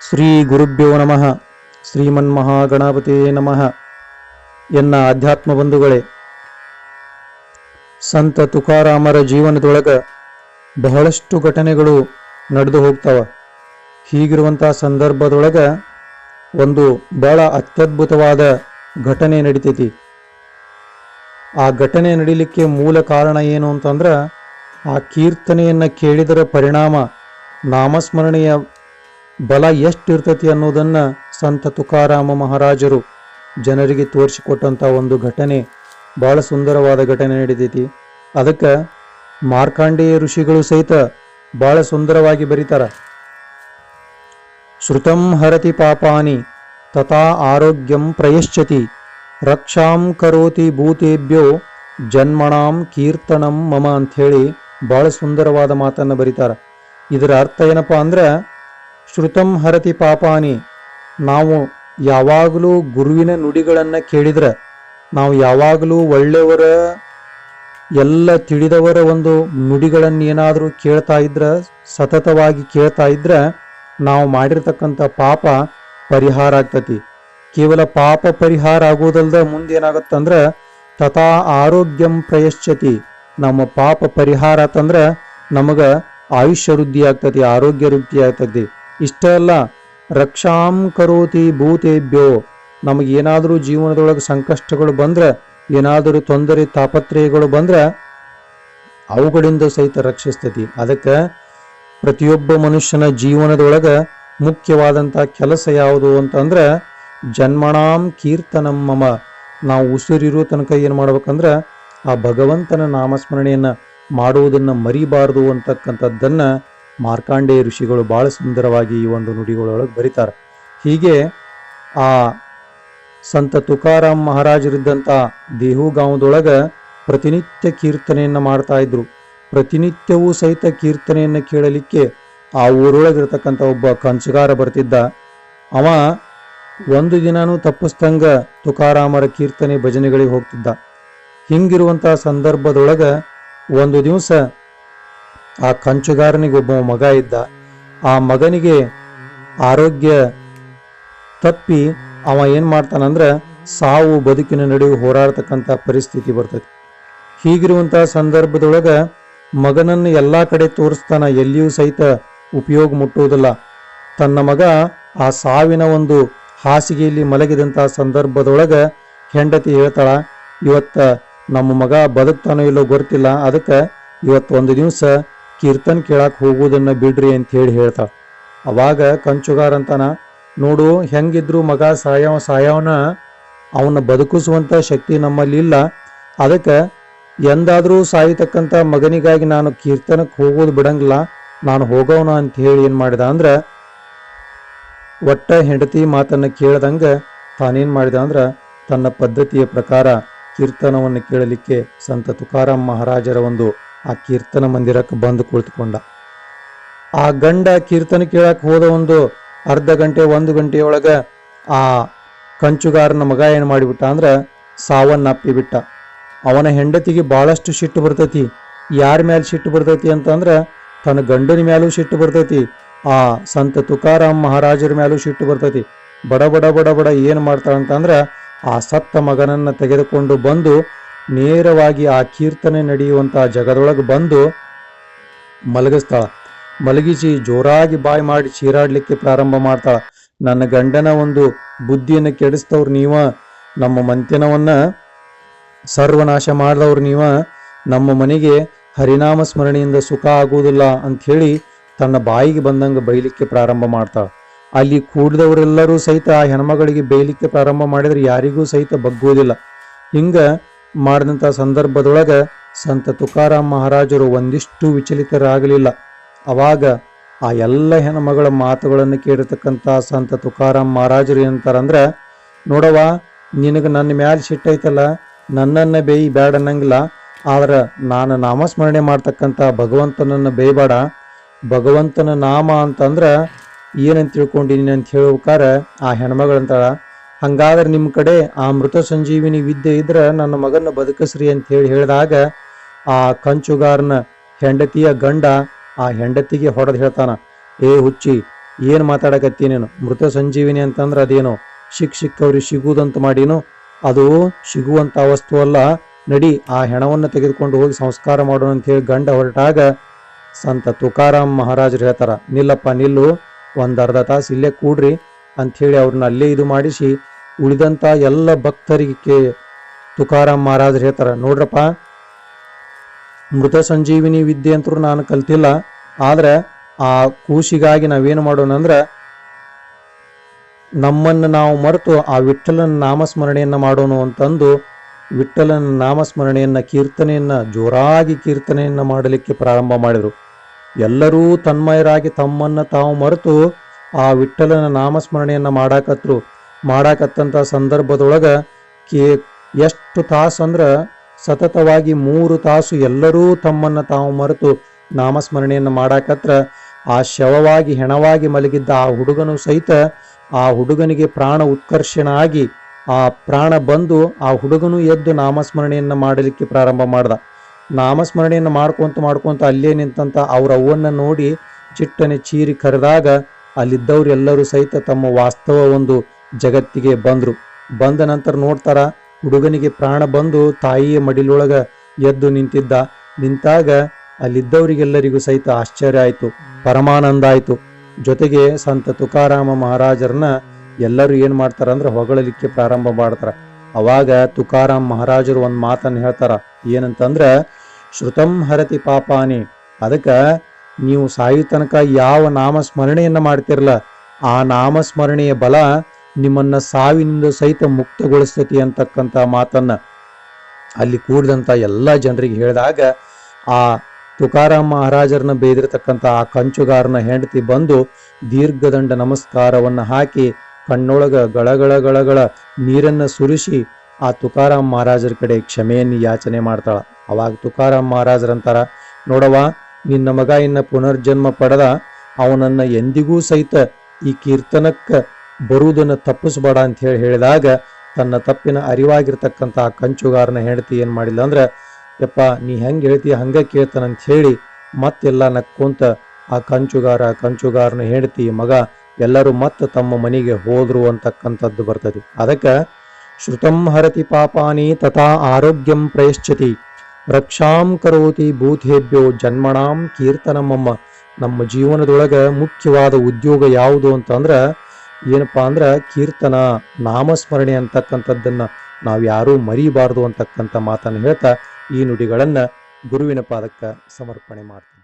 ಶ್ರೀ ಗುರುಭ್ಯೋ ನಮಃ. ಶ್ರೀಮನ್ಮಹಾಗಣಪತೇ ನಮಃ. ಎನ್ನ ಆಧ್ಯಾತ್ಮ ಬಂಧುಗಳೇ, ಸಂತ ತುಕಾರಾಮರ ಜೀವನದೊಳಗ ಬಹಳಷ್ಟು ಘಟನೆಗಳು ನಡೆದು ಹೋಗ್ತಾವ. ಹೀಗಿರುವಂಥ ಸಂದರ್ಭದೊಳಗ ಒಂದು ಬಹಳ ಅತ್ಯದ್ಭುತವಾದ ಘಟನೆ ನಡಿತೈತಿ. ಆ ಘಟನೆ ನಡಿಲಿಕ್ಕೆ ಮೂಲ ಕಾರಣ ಏನು ಅಂತಂದ್ರೆ, ಆ ಕೀರ್ತನೆಯನ್ನು ಕೇಳಿದರ ಪರಿಣಾಮ ನಾಮಸ್ಮರಣೆಯ ಬಲ ಎಷ್ಟಿರ್ತತಿ ಅನ್ನೋದನ್ನು ಸಂತ ತುಕಾರಾಮ ಮಹಾರಾಜರು ಜನರಿಗೆ ತೋರಿಸಿಕೊಟ್ಟಂಥ ಒಂದು ಘಟನೆ, ಬಹಳ ಸುಂದರವಾದ ಘಟನೆ ನಡೀತೈತಿ. ಅದಕ್ಕೆ ಮಾರ್ಕಾಂಡೇಯ ಋಷಿಗಳು ಸಹಿತ ಬಹಳ ಸುಂದರವಾಗಿ ಬರೀತಾರ. ಶ್ರುತಂ ಹರತಿ ಪಾಪಾನಿ ತಥಾ ಆರೋಗ್ಯಂ ಪ್ರಯಶ್ಚತಿ ರಕ್ಷಾಂ ಕರೋತಿ ಭೂತೇಭ್ಯೋ ಜನ್ಮಣಾಂ ಕೀರ್ತನಂ ಮಮ ಅಂಥೇಳಿ ಬಹಳ ಸುಂದರವಾದ ಮಾತನ್ನು ಬರೀತಾರ. ಇದರ ಅರ್ಥ ಏನಪ್ಪ ಅಂದ್ರೆ, ಶ್ರುತಂ ಹರತಿ ಪಾಪಾನಿ, ನಾವು ಯಾವಾಗಲೂ ಗುರುವಿನ ನುಡಿಗಳನ್ನು ಕೇಳಿದ್ರೆ, ನಾವು ಯಾವಾಗಲೂ ಒಳ್ಳೆಯವರ ಎಲ್ಲ ತಿಳಿದವರ ಒಂದು ನುಡಿಗಳನ್ನು ಏನಾದರೂ ಕೇಳ್ತಾ ಇದ್ರೆ, ಸತತವಾಗಿ ಕೇಳ್ತಾ ಇದ್ರೆ, ನಾವು ಮಾಡಿರ್ತಕ್ಕಂಥ ಪಾಪ ಪರಿಹಾರ ಆಗ್ತತಿ. ಕೇವಲ ಪಾಪ ಪರಿಹಾರ ಆಗೋದಲ್ದ ಮುಂದೇನಾಗತ್ತಂದ್ರೆ ತಥಾ ಆರೋಗ್ಯಂ ಪ್ರಯಶ್ಚತಿ, ನಮ್ಮ ಪಾಪ ಪರಿಹಾರ ಆತಂದ್ರೆ ನಮಗೆ ಆಯುಷ್ಯ ವೃದ್ಧಿ ಆಗ್ತತಿ, ಆರೋಗ್ಯ ವೃದ್ಧಿ ಆಗ್ತತಿ. ಇಷ್ಟೇ ಅಲ್ಲ, ರಕ್ಷಾಂ ಕರೋತಿ ಭೂತೇಭ್ಯೋ, ನಮಗೇನಾದರೂ ಜೀವನದೊಳಗೆ ಸಂಕಷ್ಟಗಳು ಬಂದ್ರೆ, ಏನಾದರೂ ತೊಂದರೆ ತಾಪತ್ರಯಗಳು ಬಂದ್ರೆ ಅವುಗಳಿಂದ ಸಹಿತ ರಕ್ಷಿಸ್ತತಿ. ಅದಕ್ಕೆ ಪ್ರತಿಯೊಬ್ಬ ಮನುಷ್ಯನ ಜೀವನದೊಳಗೆ ಮುಖ್ಯವಾದಂಥ ಕೆಲಸ ಯಾವುದು ಅಂತಂದ್ರೆ, ಜನ್ಮಣಾಂ ಕೀರ್ತನಂ ಮಮ, ನಾವು ಉಸಿರಿರೋ ತನಕ ಏನು ಮಾಡ್ಬೇಕಂದ್ರೆ ಆ ಭಗವಂತನ ನಾಮಸ್ಮರಣೆಯನ್ನು ಮಾಡುವುದನ್ನು ಮರಿಬಾರದು ಅಂತಕ್ಕಂಥದ್ದನ್ನು ಮಾರ್ಕಾಂಡೇಯ ಋಷಿಗಳು ಬಹಳ ಸುಂದರವಾಗಿ ಈ ಒಂದು ನುಡಿಗಳೊಳಗೆ ಬರೀತಾರೆ. ಹೀಗೆ ಆ ಸಂತ ತುಕಾರಾಮ್ ಮಹಾರಾಜರಿದ್ದಂಥ ದೇಹುಗಾಂವದೊಳಗೆ ಪ್ರತಿನಿತ್ಯ ಕೀರ್ತನೆಯನ್ನು ಮಾಡ್ತಾ ಇದ್ರು. ಪ್ರತಿನಿತ್ಯವೂ ಸಹಿತ ಕೀರ್ತನೆಯನ್ನು ಕೇಳಲಿಕ್ಕೆ ಆ ಊರೊಳಗಿರ್ತಕ್ಕಂಥ ಒಬ್ಬ ಕಂಚಗಾರ ಬರ್ತಿದ್ದ. ಅವ ಒಂದು ದಿನಾನೂ ತಪ್ಪಿಸ್ತಂಗ ತುಕಾರಾಮರ ಕೀರ್ತನೆ ಭಜನೆಗಳಿಗೆ ಹೋಗ್ತಿದ್ದ. ಹಿಂಗಿರುವಂಥ ಸಂದರ್ಭದೊಳಗೆ ಒಂದು ದಿವಸ ಆ ಕಂಚುಗಾರನಿಗೆ ಒಬ್ಬ ಮಗ ಇದ್ದ. ಆ ಮಗನಿಗೆ ಆರೋಗ್ಯ ತಪ್ಪಿ ಅವ ಏನು ಮಾಡ್ತಾನಂದ್ರೆ ಸಾವು ಬದುಕಿನ ನಡುವೆ ಹೋರಾಡ್ತಕ್ಕಂಥ ಪರಿಸ್ಥಿತಿ ಬರ್ತೈತಿ. ಹೀಗಿರುವಂಥ ಸಂದರ್ಭದೊಳಗೆ ಮಗನನ್ನು ಎಲ್ಲ ಕಡೆ ತೋರಿಸ್ತಾನ, ಎಲ್ಲಿಯೂ ಸಹಿತ ಉಪಯೋಗ ಮುಟ್ಟುವುದಿಲ್ಲ. ತನ್ನ ಮಗ ಆ ಸಾವಿನ ಒಂದು ಹಾಸಿಗೆಯಲ್ಲಿ ಮಲಗಿದಂಥ ಸಂದರ್ಭದೊಳಗೆ ಹೆಂಡತಿ ಹೇಳ್ತಾಳ, ಇವತ್ತ ನಮ್ಮ ಮಗ ಬದುಕ್ತಾನೋ ಇಲ್ಲೋ ಗೊತ್ತಿಲ್ಲ, ಅದಕ್ಕೆ ಇವತ್ತು ಒಂದು ದಿವಸ ಕೀರ್ತನ್ ಕೇಳಕ್ಕೆ ಹೋಗುವುದನ್ನು ಬಿಡ್ರಿ ಅಂತ ಹೇಳ್ತಾಳ. ಅವಾಗ ಕಂಚುಗಾರ ಅಂತಾನ, ನೋಡು, ಹೆಂಗಿದ್ರು ಮಗ ಸಾಯವನ ಅವನ್ನ ಬದುಕಿಸುವಂಥ ಶಕ್ತಿ ನಮ್ಮಲ್ಲಿ ಇಲ್ಲ. ಅದಕ್ಕೆ ಎಂದಾದರೂ ಸಾಯತಕ್ಕಂಥ ಮಗನಿಗಾಗಿ ನಾನು ಕೀರ್ತನಕ್ಕೆ ಹೋಗೋದು ಬಿಡಂಗಿಲ್ಲ, ನಾನು ಹೋಗೋಣ ಅಂತ ಹೇಳಿ ಏನು ಮಾಡಿದ ಅಂದ್ರೆ, ಒಟ್ಟ ಹೆಂಡತಿ ಮಾತನ್ನು ಕೇಳ್ದಂಗೆ ತಾನೇನು ಮಾಡಿದ ಅಂದ್ರೆ ತನ್ನ ಪದ್ಧತಿಯ ಪ್ರಕಾರ ಕೀರ್ತನವನ್ನು ಕೇಳಲಿಕ್ಕೆ ಸಂತ ತುಕಾರಾಮ್ ಮಹಾರಾಜರ ಒಂದು ಆ ಕೀರ್ತನ ಮಂದಿರಕ್ಕೆ ಬಂದು ಕುಳಿತುಕೊಂಡ. ಆ ಗಂಡ ಕೀರ್ತನ ಕೇಳಕ್ಕೆ ಹೋದ ಒಂದು ಅರ್ಧ ಗಂಟೆ 1 ಗಂಟೆಯೊಳಗೆ ಆ ಕಂಚುಗಾರನ ಮಗ ಏನು ಮಾಡಿಬಿಟ್ಟ ಅಂದ್ರೆ ಸಾವನ್ನಪ್ಪಿಬಿಟ್ಟ. ಅವನ ಹೆಂಡತಿಗೆ ಬಹಳಷ್ಟು ಸಿಟ್ಟು ಬರ್ತೈತಿ. ಯಾರ ಮೇಲೆ ಸಿಟ್ಟು ಬರ್ತೈತಿ ಅಂತಂದ್ರೆ ತನ್ನ ಗಂಡನ ಮೇಲೂ ಸಿಟ್ಟು ಬರ್ತೈತಿ, ಆ ಸಂತ ತುಕಾರಾಮ್ ಮಹಾರಾಜರ ಮೇಲೂ ಸಿಟ್ಟು ಬರ್ತೈತಿ. ಬಡ ಬಡ ಬಡ ಬಡ ಏನು ಮಾಡ್ತಾಳಂತಂದ್ರೆ ಆ ಸತ್ತ ಮಗನನ್ನು ತೆಗೆದುಕೊಂಡು ಬಂದು ನೇರವಾಗಿ ಆ ಕೀರ್ತನೆ ನಡೆಯುವಂಥ ಜಗದೊಳಗೆ ಬಂದು ಮಲಗಿಸ್ತಾಳ. ಮಲಗಿಸಿ ಜೋರಾಗಿ ಬಾಯಿ ಮಾಡಿ ಚೀರಾಡ್ಲಿಕ್ಕೆ ಪ್ರಾರಂಭ ಮಾಡ್ತಾಳ. ನನ್ನ ಗಂಡನ ಒಂದು ಬುದ್ಧಿಯನ್ನು ಕೆಡಿಸ್ತವ್ರು ನೀವ, ನಮ್ಮ ಮಂತೆನವನ್ನ ಸರ್ವನಾಶ ಮಾಡಿದವ್ರು ನೀವ, ನಮ್ಮ ಮನೆಗೆ ಹರಿನಾಮ ಸ್ಮರಣೆಯಿಂದ ಸುಖ ಆಗುವುದಿಲ್ಲ ಅಂಥೇಳಿ ತನ್ನ ಬಾಯಿಗೆ ಬಂದಂಗೆ ಬೈಲಿಕ್ಕೆ ಪ್ರಾರಂಭ ಮಾಡ್ತಾಳ. ಅಲ್ಲಿ ಕೂಡಿದವರೆಲ್ಲರೂ ಸಹಿತ ಆ ಹೆಣ್ಮಗಳಿಗೆ ಬೈಲಿಕ್ಕೆ ಪ್ರಾರಂಭ ಮಾಡಿದ್ರೆ ಯಾರಿಗೂ ಸಹಿತ ಬಗ್ಗುವುದಿಲ್ಲ. ಹಿಂಗ ಮಾಡಿದಂಥ ಸಂದರ್ಭದೊಳಗೆ ಸಂತ ತುಕಾರಾಮ್ ಮಹಾರಾಜರು ಒಂದಿಷ್ಟು ವಿಚಲಿತರಾಗಲಿಲ್ಲ. ಅವಾಗ ಆ ಎಲ್ಲ ಹೆಣ್ಮಗಳ ಮಾತುಗಳನ್ನು ಕೇಳಿರ್ತಕ್ಕಂಥ ಸಂತ ತುಕಾರಾಮ್ ಮಹಾರಾಜರು ಏನಂತಾರಂದ್ರೆ, ನೋಡವ, ನಿನಗೆ ನನ್ನ ಮ್ಯಾಲೆ ಸಿಟ್ಟೈತಲ್ಲ, ನನ್ನನ್ನು ಬೇಯಿ ಬೇಡ ಅನ್ನಂಗಿಲ್ಲ, ಆದ್ರೆ ನಾನು ನಾಮಸ್ಮರಣೆ ಮಾಡ್ತಕ್ಕಂಥ ಭಗವಂತನನ್ನು ಬೇಯಬೇಡ. ಭಗವಂತನ ನಾಮ ಅಂತಂದ್ರೆ ಏನಂತ ತಿಳ್ಕೊಂಡಿನಿ ಅಂತ ಹೇಳ್ಬೇಕಾರೆ ಆ ಹೆಣ್ಮಗಳಂತಾಳ, ಹಂಗಾದ್ರೆ ನಿಮ್ಮ ಕಡೆ ಆ ಮೃತ ಸಂಜೀವಿನಿ ವಿದ್ಯೆ ಇದ್ರೆ ನನ್ನ ಮಗನ ಬದುಕಸ್ರಿ ಅಂತ ಹೇಳಿದಾಗ ಆ ಕಂಚುಗಾರನ ಹೆಂಡತಿಯ ಗಂಡ ಆ ಹೆಂಡತಿಗೆ ಹೊಡೆದು ಹೇಳ್ತಾನ, ಏ ಹುಚ್ಚಿ, ಏನು ಮಾತಾಡಕತ್ತಿ ನೀನು? ಮೃತ ಸಂಜೀವಿನಿ ಅಂತಂದ್ರೆ ಅದೇನು ಸಿಕ್ಕವ್ರಿಗೆ ಸಿಗುವುದಂತ ಮಾಡೀನು? ಅದು ಸಿಗುವಂಥ ವಸ್ತು ಅಲ್ಲ. ನಡಿ ಆ ಹೆಣವನ್ನು ತೆಗೆದುಕೊಂಡು ಹೋಗಿ ಸಂಸ್ಕಾರ ಮಾಡೋಣ ಅಂತ ಹೇಳಿ ಗಂಡ ಹೊರಟಾಗ ಸಂತ ತುಕಾರಾಮ್ ಮಹಾರಾಜರು ಹೇಳ್ತಾರ, ನಿಲ್ಲಪ್ಪ ನಿಲ್ಲು, ಅರ್ಧ ತಾಸು ಇಲ್ಲೇ ಕೂಡ್ರಿ ಅಂಥೇಳಿ ಅವ್ರನ್ನ ಅಲ್ಲೇ ಇದು ಮಾಡಿಸಿ ಉಳಿದಂಥ ಎಲ್ಲ ಭಕ್ತರಿಗೆ ತುಕಾರಾಮ್ ಮಹಾರಾಜರು ಹೇಳ್ತಾರ, ನೋಡ್ರಪ್ಪ, ಮೃತ ಸಂಜೀವಿನಿ ವಿದ್ಯೆ ಅಂತೂ ನಾನು ಕಲ್ತಿಲ್ಲ, ಆದ್ರೆ ಆ ಕೂಸಿಗಾಗಿ ನಾವೇನು ಮಾಡೋಣ ಅಂದ್ರೆ ನಮ್ಮನ್ನು ನಾವು ಮರೆತು ಆ ವಿಠ್ಠಲನ ನಾಮಸ್ಮರಣೆಯನ್ನ ಮಾಡೋಣ ಅಂತಂದು ವಿಠ್ಠಲನ ನಾಮಸ್ಮರಣೆಯನ್ನ ಜೋರಾಗಿ ಕೀರ್ತನೆಯನ್ನ ಮಾಡಲಿಕ್ಕೆ ಪ್ರಾರಂಭ ಮಾಡಿದರು. ಎಲ್ಲರೂ ತನ್ಮಯರಾಗಿ ತಮ್ಮನ್ನ ತಾವು ಮರೆತು ಆ ವಿಠ್ಠಲನ ನಾಮಸ್ಮರಣೆಯನ್ನ ಮಾಡಾಕತ್ತಂತ ಸಂದರ್ಭದೊಳಗ ಎಷ್ಟು ತಾಸು ಅಂದ್ರ ಸತತವಾಗಿ 3 ತಾಸು ಎಲ್ಲರೂ ತಮ್ಮನ್ನ ತಾವು ಮರೆತು ನಾಮಸ್ಮರಣೆಯನ್ನ ಮಾಡಾಕತ್ರ ಆ ಶವವಾಗಿ ಹೆಣವಾಗಿ ಮಲಗಿದ್ದ ಆ ಹುಡುಗನು ಸಹಿತ ಆ ಹುಡುಗನಿಗೆ ಪ್ರಾಣ ಉತ್ಕರ್ಷಣ ಆಗಿ ಆ ಪ್ರಾಣ ಬಂದು ಆ ಹುಡುಗನು ಎದ್ದು ನಾಮಸ್ಮರಣೆಯನ್ನ ಮಾಡಲಿಕ್ಕೆ ಪ್ರಾರಂಭ ಮಾಡ್ದ. ನಾಮಸ್ಮರಣೆಯನ್ನು ಮಾಡ್ಕೊಂತ ಅಲ್ಲೇ ನಿಂತಂತ ಅವ್ರ ಅವ್ವನ್ನ ನೋಡಿ ಚಿಟ್ಟನೆ ಚೀರಿ ಕರೆದಾಗ ಅಲ್ಲಿದ್ದವ್ರೆಲ್ಲರೂ ಸಹಿತ ತಮ್ಮ ವಾಸ್ತವ ಒಂದು ಜಗತ್ತಿಗೆ ಬಂದ ನಂತರ ನೋಡ್ತಾರ, ಹುಡುಗನಿಗೆ ಪ್ರಾಣ ಬಂದು ತಾಯಿಯ ಮಡಿಲೊಳಗ ಎದ್ದು ನಿಂತಾಗ ಅಲ್ಲಿದ್ದವರಿಗೆಲ್ಲರಿಗೂ ಸಹಿತ ಆಶ್ಚರ್ಯ ಆಯ್ತು, ಪರಮಾನಂದ ಆಯ್ತು. ಜೊತೆಗೆ ಸಂತ ತುಕಾರಾಮ ಮಹಾರಾಜರನ್ನ ಎಲ್ಲರೂ ಏನ್ ಮಾಡ್ತಾರ ಅಂದ್ರೆ ಹೊಗಳಲಿಕ್ಕೆ ಪ್ರಾರಂಭ ಮಾಡ್ತಾರ. ಅವಾಗ ತುಕಾರಾಮ್ ಮಹಾರಾಜರು ಒಂದ್ ಮಾತನ್ನ ಹೇಳ್ತಾರ, ಏನಂತಂದ್ರ ಶ್ರುತಂ ಹರತಿ ಪಾಪಾನಿ, ಅದಕ್ಕ ನೀವು ಸಾಯು ತನಕ ಯಾವ ನಾಮಸ್ಮರಣೆಯನ್ನ ಮಾಡ್ತಿರಲ್ಲ ಆ ನಾಮಸ್ಮರಣೆಯ ಬಲ ನಿಮ್ಮನ್ನ ಸಾವಿನಿಂದ ಸಹಿತ ಮುಕ್ತಗೊಳಿಸ್ತತಿ ಅಂತಕ್ಕಂಥ ಮಾತನ್ನ ಅಲ್ಲಿ ಕೂಡಿದಂತ ಎಲ್ಲ ಜನರಿಗೆ ಹೇಳಿದಾಗ ಆ ತುಕಾರಾಮ್ ಮಹಾರಾಜರನ್ನ ಬೇದಿರತಕ್ಕಂಥ ಆ ಕಂಚುಗಾರನ ಹೆಂಡತಿ ಬಂದು ದೀರ್ಘದಂಡ ನಮಸ್ಕಾರವನ್ನ ಹಾಕಿ ಕಣ್ಣೊಳಗ ಗಳಗಳ ನೀರನ್ನ ಸುರಿಸಿ ಆ ತುಕಾರಾಮ್ ಮಹಾರಾಜರ ಕಡೆ ಕ್ಷಮೆಯನ್ನು ಯಾಚನೆ ಮಾಡ್ತಾಳ. ಅವಾಗ ತುಕಾರಾಮ್ ಮಹಾರಾಜರಂತಾರ, ನೋಡವ, ನಿನ್ನ ಮಗ ಇನ್ನ ಪುನರ್ಜನ್ಮ ಪಡೆದ, ಅವನನ್ನ ಎಂದಿಗೂ ಸಹಿತ ಈ ಕೀರ್ತನಕ್ಕ ಬರುವುದನ್ನು ತಪ್ಪಿಸ್ಬೇಡ ಅಂತ ಹೇಳಿದಾಗ ತನ್ನ ತಪ್ಪಿನ ಅರಿವಾಗಿರ್ತಕ್ಕಂಥ ಆ ಕಂಚುಗಾರನ ಹೆಂಡತಿ ಏನ್ ಮಾಡಿಲ್ಲ ಅಂದ್ರೆ, ಯಪ್ಪ ನೀ ಹೆಂಗ್ ಹೇಳ್ತೀಯ ಹಂಗ ಕೇಳ್ತಾನಂತ ಹೇಳಿ ಮತ್ತೆಲ್ಲ ನಕ್ಕೊಂತ ಆ ಕಂಚುಗಾರನ ಹೆಂಡತಿ ಮಗ ಎಲ್ಲರೂ ಮತ್ತೆ ತಮ್ಮ ಮನೆಗೆ ಹೋದ್ರು ಅಂತಕ್ಕಂಥದ್ದು ಬರ್ತದೆ. ಅದಕ್ಕೆ ಶ್ರುತಂ ಹರತಿ ಪಾಪಾನಿ ತಥಾ ಆರೋಗ್ಯಂ ಪ್ರಯಶ್ಚತಿ ರಕ್ಷಾಂ ಕರೋತಿ ಭೂತೇಭ್ಯೋ ಜನ್ಮಣಾಂ ಕೀರ್ತನಮಮ್ಮ. ನಮ್ಮ ಜೀವನದೊಳಗ ಮುಖ್ಯವಾದ ಉದ್ಯೋಗ ಯಾವುದು ಅಂತಂದ್ರ ಏನಪ್ಪಾ ಅಂದ್ರ ಕೀರ್ತನ, ನಾಮಸ್ಮರಣೆ ಅಂತಕ್ಕಂಥದ್ದನ್ನ ನಾವು ಯಾರೂ ಮರಿಬಾರದು ಅಂತಕ್ಕಂಥ ಮಾತನ್ನು ಹೇಳ್ತಾ ಈ ನುಡಿಗಳನ್ನ ಗುರುವಿನ ಪಾದಕ್ಕೆ ಸಮರ್ಪಣೆ ಮಾಡ್ತೀವಿ.